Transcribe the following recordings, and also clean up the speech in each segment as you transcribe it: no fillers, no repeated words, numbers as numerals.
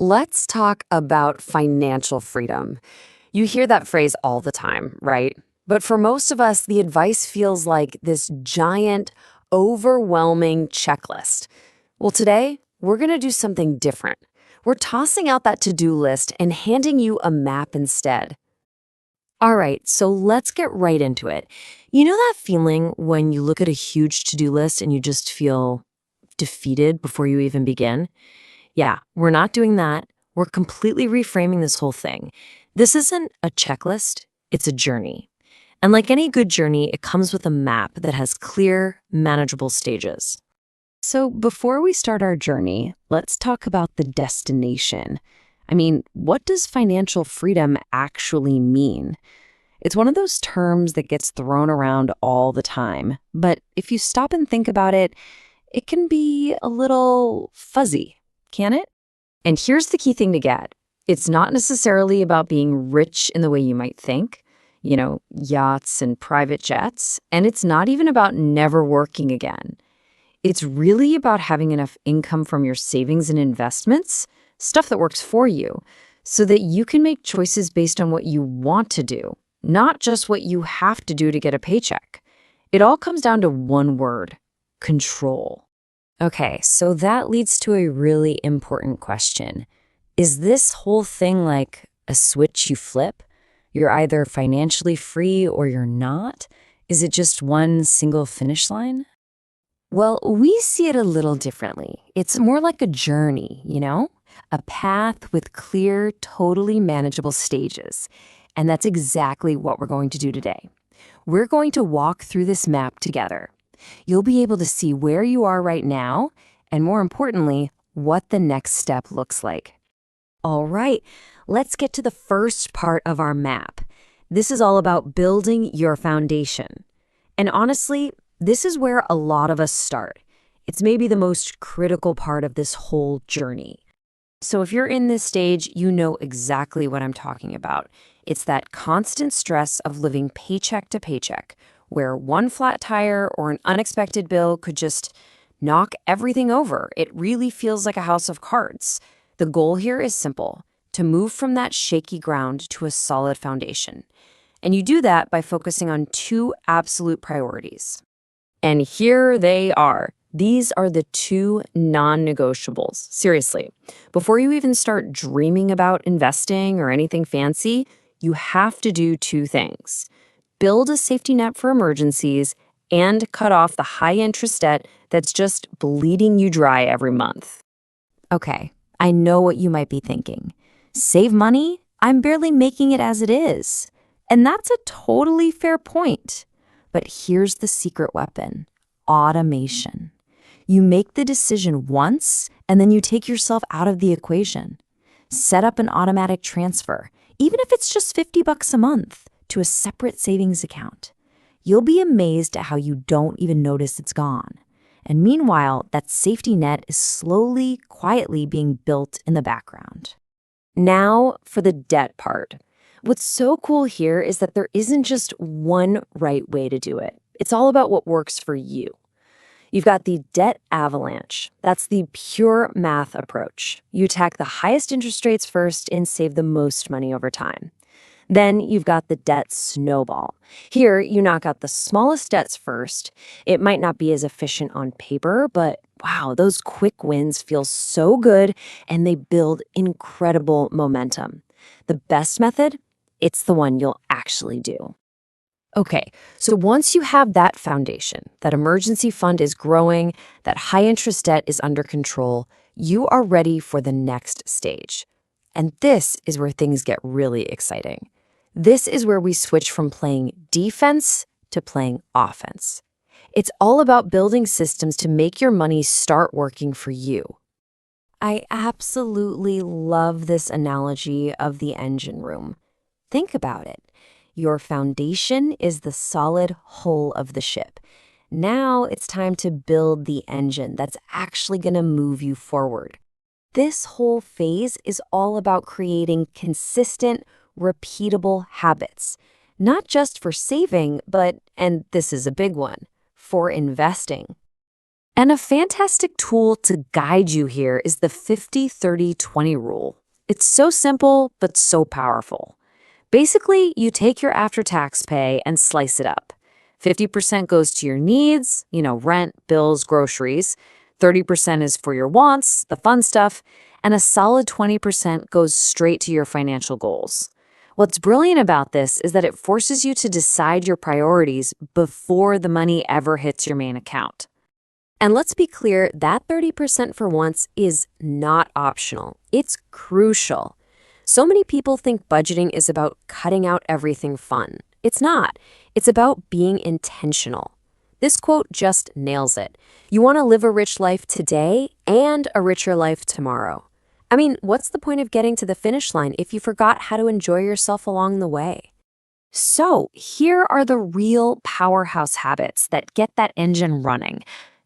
Let's talk about financial freedom. You hear that phrase all the time, right? But for most of us, the advice feels like this giant, overwhelming checklist. Well, today, we're going to do something different. We're tossing out that to-do list and handing you a map instead. All right, so let's get right into it. You know that feeling when you look at a huge to-do list and you just feel defeated before you even begin? Yeah, we're not doing that. We're completely reframing this whole thing. This isn't a checklist, it's a journey. And like any good journey, it comes with a map that has clear, manageable stages. So, before we start our journey, let's talk about the destination. What does financial freedom actually mean? It's one of those terms that gets thrown around all the time. But if you stop and think about it, it can be a little fuzzy, can it? And here's the key thing to get. It's not necessarily about being rich in the way you might think, yachts and private jets, and it's not even about never working again. It's really about having enough income from your savings and investments, stuff that works for you, so that you can make choices based on what you want to do, not just what you have to do to get a paycheck. It all comes down to one word: control. Okay, so that leads to a really important question. Is this whole thing like a switch you flip? You're either financially free or you're not? Is it just one single finish line? Well, we see it a little differently. It's more like a journey. A path with clear, totally manageable stages. And that's exactly what we're going to do today. We're going to walk through this map together. You'll be able to see where you are right now, and more importantly, what the next step looks like. All right, let's get to the first part of our map. This is all about building your foundation. And honestly, this is where a lot of us start. It's maybe the most critical part of this whole journey. So if you're in this stage, you know exactly what I'm talking about. It's that constant stress of living paycheck to paycheck, where one flat tire or an unexpected bill could just knock everything over. It really feels like a house of cards. The goal here is simple: to move from that shaky ground to a solid foundation. And you do that by focusing on two absolute priorities. And here they are. These are the two non-negotiables. Seriously, before you even start dreaming about investing or anything fancy, you have to do two things: build a safety net for emergencies and cut off the high-interest debt that's just bleeding you dry every month. Okay, I know what you might be thinking. Save money? I'm barely making it as it is. And that's a totally fair point. But here's the secret weapon: automation. You make the decision once, and then you take yourself out of the equation. Set up an automatic transfer, even if it's just $50 a month, to a separate savings account. You'll be amazed at how you don't even notice it's gone. And meanwhile, that safety net is slowly, quietly being built in the background. Now for the debt part. What's so cool here is that there isn't just one right way to do it. It's all about what works for you. You've got the debt avalanche. That's the pure math approach. You attack the highest interest rates first and save the most money over time. Then you've got the debt snowball. Here, you knock out the smallest debts first. It might not be as efficient on paper, but wow, those quick wins feel so good, and they build incredible momentum. The best method? It's the one you'll actually do. Okay, so once you have that foundation, that emergency fund is growing, that high-interest debt is under control, you are ready for the next stage. And this is where things get really exciting. This is where we switch from playing defense to playing offense. It's all about building systems to make your money start working for you. I absolutely love this analogy of the engine room. Think about it. Your foundation is the solid hull of the ship. Now it's time to build the engine that's actually going to move you forward. This whole phase is all about creating consistent, repeatable habits, not just for saving, but, and this is a big one, for investing. And a fantastic tool to guide you here is the 50-30-20 rule. It's so simple, but so powerful. Basically, you take your after-tax pay and slice it up. 50% goes to your needs, rent, bills, groceries. 30% is for your wants, the fun stuff, and a solid 20% goes straight to your financial goals. What's brilliant about this is that it forces you to decide your priorities before the money ever hits your main account. And let's be clear, that 30% for once is not optional. It's crucial. So many people think budgeting is about cutting out everything fun. It's not. It's about being intentional. This quote just nails it. You want to live a rich life today and a richer life tomorrow. I mean, what's the point of getting to the finish line if you forgot how to enjoy yourself along the way? So, here are the real powerhouse habits that get that engine running.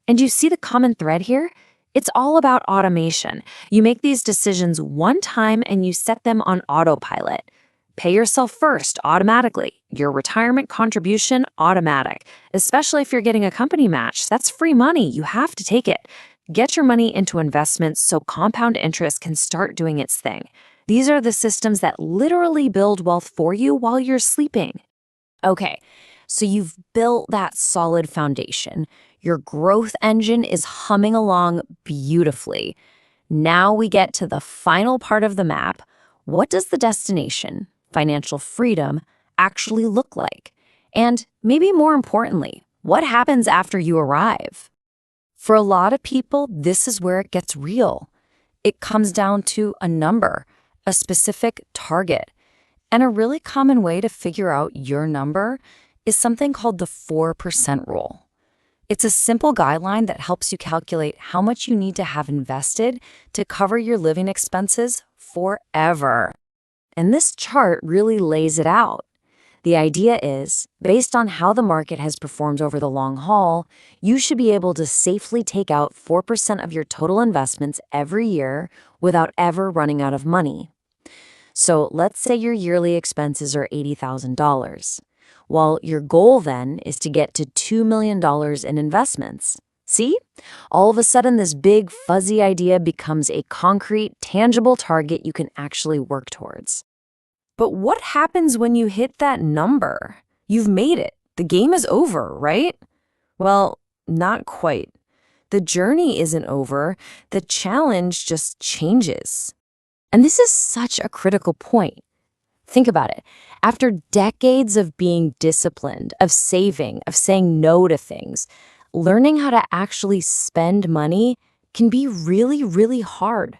And you see the common thread here? It's all about automation. You make these decisions one time and you set them on autopilot. Pay yourself first automatically. Your retirement contribution automatic. Especially if you're getting a company match. That's free money. You have to take it. Get your money into investments so compound interest can start doing its thing. These are the systems that literally build wealth for you while you're sleeping. Okay, so you've built that solid foundation. Your growth engine is humming along beautifully. Now we get to the final part of the map. What does the destination, financial freedom, actually look like? And maybe more importantly, what happens after you arrive? For a lot of people, this is where it gets real. It comes down to a number, a specific target. And a really common way to figure out your number is something called the 4% rule. It's a simple guideline that helps you calculate how much you need to have invested to cover your living expenses forever. And this chart really lays it out. The idea is, based on how the market has performed over the long haul, you should be able to safely take out 4% of your total investments every year without ever running out of money. So let's say your yearly expenses are $80,000. Well, your goal then is to get to $2 million in investments. See? All of a sudden, this big, fuzzy idea becomes a concrete, tangible target you can actually work towards. But what happens when you hit that number? You've made it. The game is over, right? Well, not quite. The journey isn't over. The challenge just changes. And this is such a critical point. Think about it. After decades of being disciplined, of saving, of saying no to things, learning how to actually spend money can be really, really hard.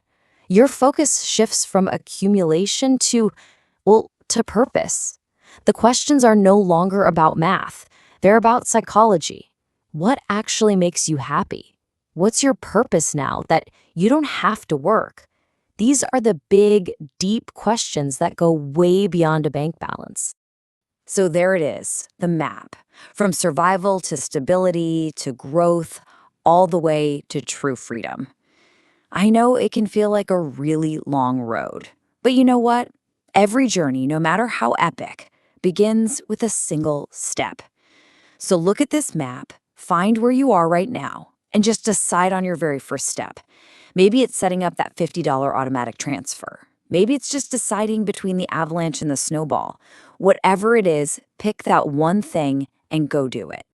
Your focus shifts from accumulation to purpose. The questions are no longer about math. They're about psychology. What actually makes you happy? What's your purpose now that you don't have to work? These are the big, deep questions that go way beyond a bank balance. So there it is, the map. From survival to stability to growth, all the way to true freedom. I know it can feel like a really long road. But you know what? Every journey, no matter how epic, begins with a single step. So look at this map, find where you are right now, and just decide on your very first step. Maybe it's setting up that $50 automatic transfer. Maybe it's just deciding between the avalanche and the snowball. Whatever it is, pick that one thing and go do it.